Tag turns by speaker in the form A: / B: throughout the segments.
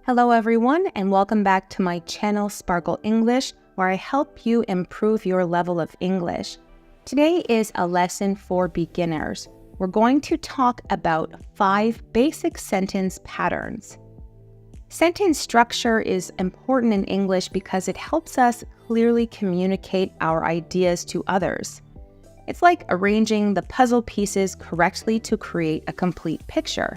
A: Hello everyone, and welcome back to my channel Sparkle English, where I help you improve your level of English. Today is a lesson for beginners. We're going to talk about 5 basic sentence patterns. Sentence structure is important in English because it helps us clearly communicate our ideas to others. It's like arranging the puzzle pieces correctly to create a complete picture.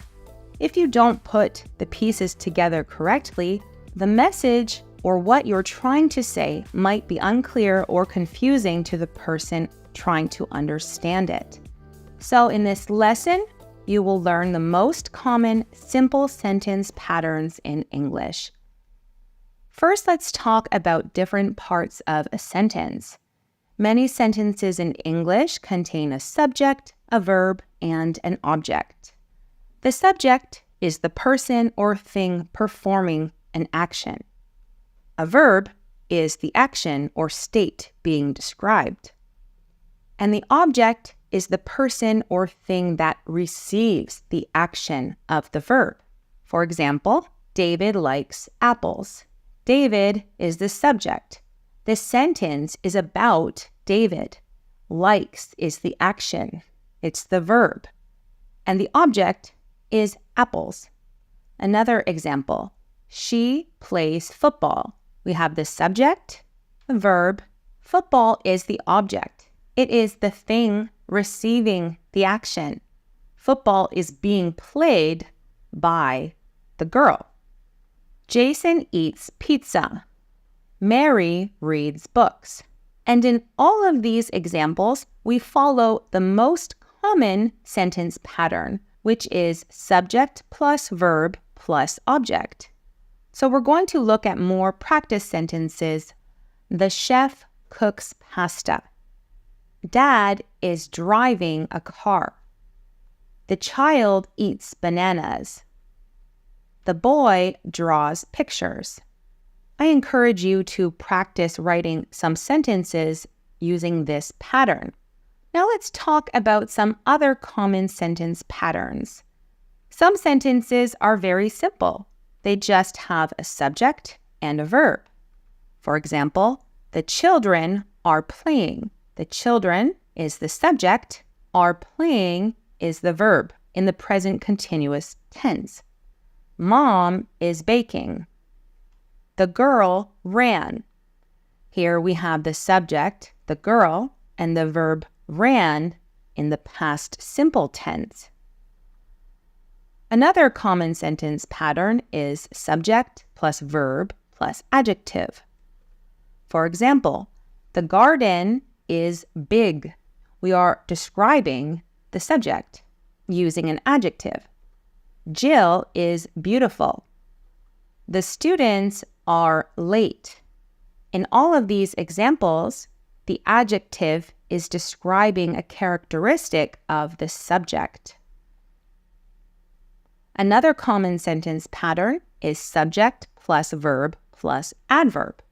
A: If you don't put the pieces together correctly, the message or what you're trying to say might be unclear or confusing to the person trying to understand it. So in this lesson, you will learn the most common simple sentence patterns in English. First, let's talk about different parts of a sentence. Many sentences in English contain a subject, a verb, and an object. The subject is the person or thing performing an action. A verb is the action or state being described. And the object is the person or thing that receives the action of the verb. For example, David likes apples. David is the subject. The sentence is about David. Likes is the action. It's the verb. And the object is apples. Another example, she plays football. We have the subject, the verb. Football is the object. It is the thing receiving the action. Football is being played by the girl. Jason eats pizza. Mary reads books. And in all of these examples, we follow the most common sentence pattern, which is subject plus verb plus object. So we're going to look at more practice sentences. The chef cooks pasta. Dad is driving a car. The child eats bananas. The boy draws pictures. I encourage you to practice writing some sentences using this pattern. Now let's talk about some other common sentence patterns. Some sentences are very simple. They just have a subject and a verb. For example, the children are playing. The children is the subject. Are playing is the verb in the present continuous tense. Mom is baking. The girl ran. Here we have the subject, the girl, and the verb ran in the past simple tense. Another common sentence pattern is subject plus verb plus adjective. For example, the garden is big. We are describing the subject using an adjective. Jill is beautiful. The students are late. In all of these examples, the adjective is describing a characteristic of the subject. Another common sentence pattern is subject plus verb plus adverb.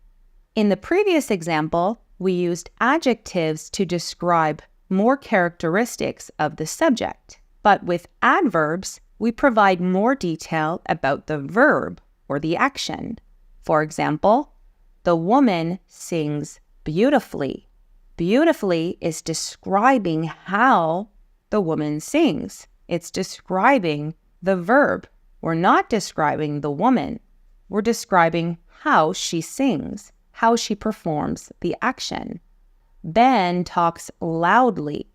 A: In the previous example, we used adjectives to describe more characteristics of the subject, but with adverbs, we provide more detail about the verb or the action. For example, the woman sings beautifully. Beautifully is describing how the woman sings. It's describing the verb. We're not describing the woman. We're describing how she sings, how she performs the action. Ben talks loudly.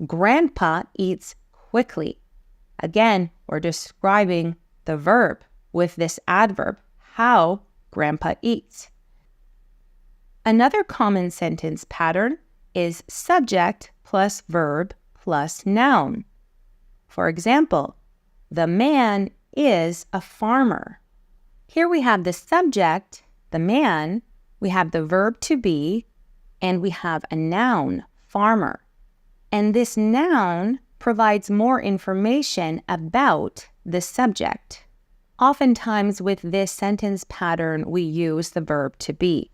A: Grandpa eats quickly. Again, we're describing the verb with this adverb, how Grandpa eats. Another common sentence pattern is subject plus verb plus noun. For example, the man is a farmer. Here we have the subject, the man, we have the verb to be, and we have a noun, farmer. And this noun provides more information about the subject. Oftentimes with this sentence pattern, we use the verb to be.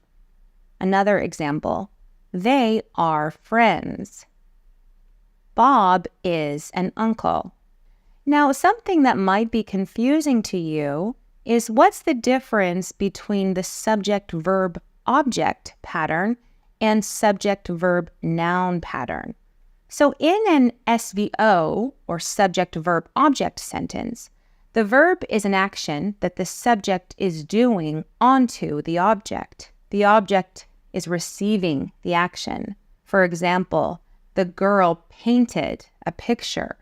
A: Another example, they are friends. Bob is an uncle. Now, something that might be confusing to you is what's the difference between the subject-verb-object pattern and subject-verb-noun pattern. So in an SVO, or subject-verb-object sentence, the verb is an action that the subject is doing onto the object. The object is receiving the action. For example, the girl painted a picture.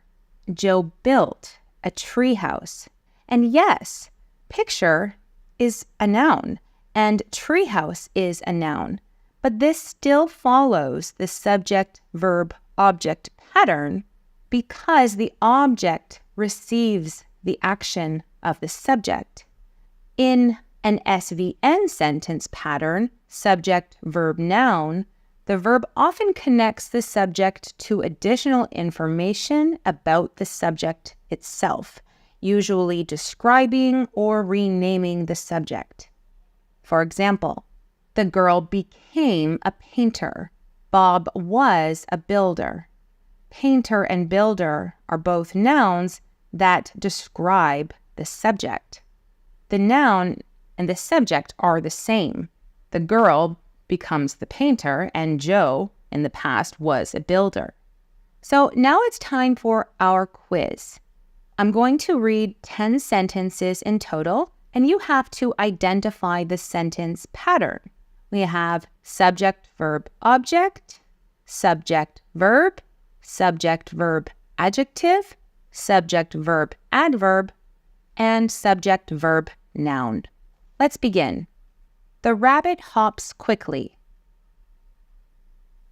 A: Joe built a treehouse. And yes, picture is a noun and treehouse is a noun, but this still follows the subject-verb-object pattern because the object receives the action of the subject. In an SVN sentence pattern, subject-verb-noun, the verb often connects the subject to additional information about the subject itself, usually describing or renaming the subject. For example, the girl became a painter. Bob was a builder. Painter and builder are both nouns that describe the subject. The noun and the subject are the same. The girl becomes the painter, and Joe, in the past, was a builder. So now it's time for our quiz. I'm going to read 10 sentences in total, and you have to identify the sentence pattern. We have subject, verb, object, subject, verb, adjective, subject, verb, adverb, and subject, verb, noun. Let's begin. The rabbit hops quickly.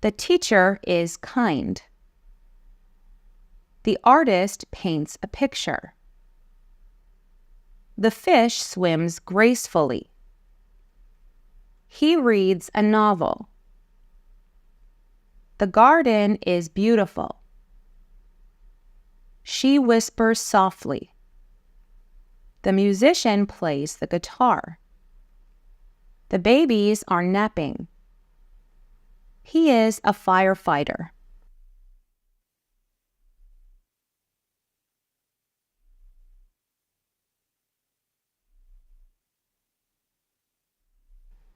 A: The teacher is kind. The artist paints a picture. The fish swims gracefully. He reads a novel. The garden is beautiful. She whispers softly. The musician plays the guitar. The babies are napping. He is a firefighter.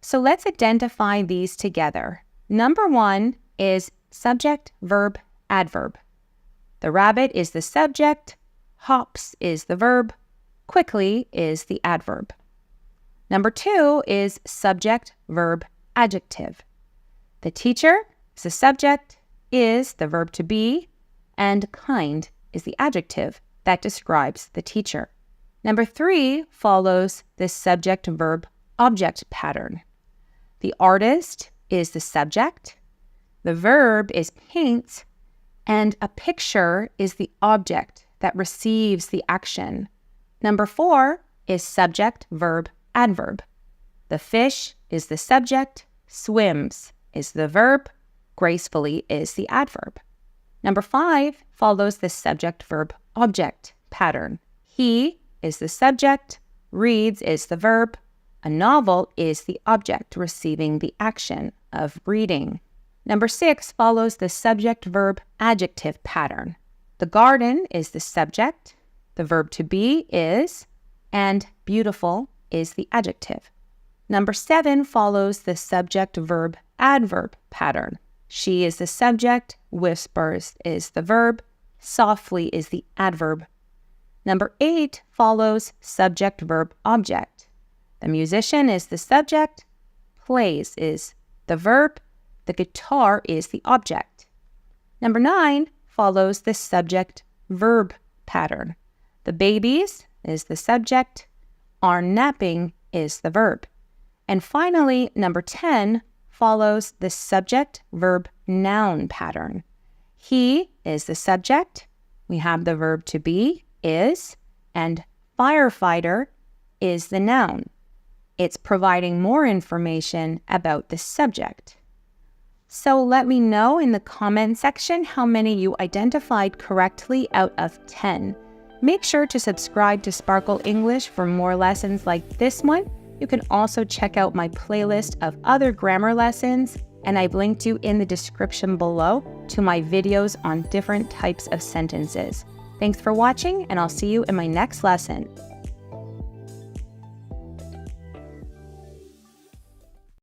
A: So let's identify these together. Number 1 is subject, verb, adverb. The rabbit is the subject, hops is the verb, quickly is the adverb. Number 2 is subject, verb, adjective. The teacher is the subject, is the verb to be, and kind is the adjective that describes the teacher. Number 3 follows the subject, verb, object pattern. The artist is the subject, the verb is paint, and a picture is the object that receives the action. Number 4 is subject, verb, adverb. The fish is the subject, swims is the verb, gracefully is the adverb. Number 5 follows the subject, verb, object pattern. He is the subject, reads is the verb, a novel is the object receiving the action of reading. Number 6 follows the subject, verb, adjective pattern. The garden is the subject, the verb to be is, and beautiful is the adjective. Number 7 follows the subject, verb, adverb pattern. She is the subject, whispers is the verb, softly is the adverb. Number 8 follows subject, verb, object. The musician is the subject, plays is the verb, the guitar is the object. Number 9 follows the subject, verb pattern. The babies is the subject, are napping is the verb. And finally, number 10 follows the subject, verb, noun pattern. He is the subject, we have the verb to be, is, and firefighter is the noun. It's providing more information about the subject. So let me know in the comment section how many you identified correctly out of 10. Make sure to subscribe to Sparkle English for more lessons like this one. You can also check out my playlist of other grammar lessons, and I've linked you in the description below to my videos on different types of sentences. Thanks for watching, and I'll see you in my next lesson.